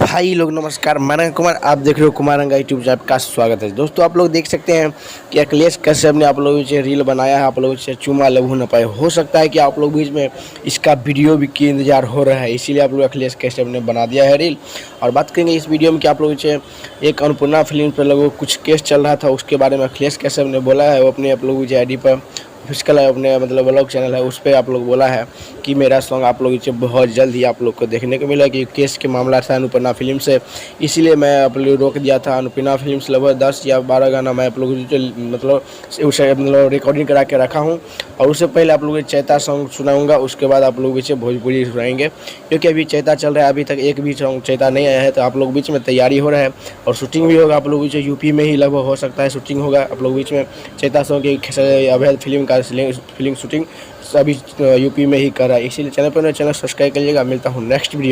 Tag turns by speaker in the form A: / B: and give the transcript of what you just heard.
A: भाई लोग नमस्कार, मैं कुमार, आप देख रहे हो कुमार रंगा यूट्यूब चैनल का स्वागत है। दोस्तों आप लोग देख सकते हैं कि अखिलेश कश्यप ने आप लोगों से रील बनाया है, आप लोगों से चुमा लहू न पाए। हो सकता है कि आप लोग बीच में इसका वीडियो भी की इंतजार हो रहा है, इसीलिए आप लोग अखिलेश कश्यप ने बना दिया है रील। और बात करेंगे इस वीडियो में कि आप लोगों से एक अन्नपूर्णा फिल्म पर लोगों कुछ केस चल रहा था, उसके बारे में अखिलेश कश्यप ने बोला है। वो अपने आप लोगों की आई डी पर ऑफिशियल अपने मतलब व्लॉग चैनल है, उस पर आप लोग बोला है कि मेरा सॉन्ग आप लोगों से बहुत जल्द ही आप लोग को देखने को मिला। कि केस के मामला था अन्नपूर्णा फिल्म से, इसीलिए मैं आप लोग रोक दिया था। अन्नपूर्णा फिल्म से लगभग 10 या 12 गाना मैं आप लोगों से मतलब उसे रिकॉर्डिंग करा के रखा हूँ। और उससे पहले आप लोगों को चैता सॉन्ग सुनाऊँगा, उसके बाद आप लोग इसे भोजपुरी सुनाएंगे, क्योंकि अभी चैता चल रहा है। अभी तक एक भी सॉन्ग चैता नहीं आया है, तो आप लोग बीच में तैयारी हो रहा है और शूटिंग भी होगा। आप लोग बीच यूपी में ही लगभग हो सकता है शूटिंग होगा। आप लोग बीच में चैता सॉन्ग की अवैध फिल्म का फिल्म शूटिंग अभी यूपी में ही कर रहा है, इसीलिए चैनल पर सब्सक्राइब करिएगा। मिलता हूँ नेक्स्ट वीडियो।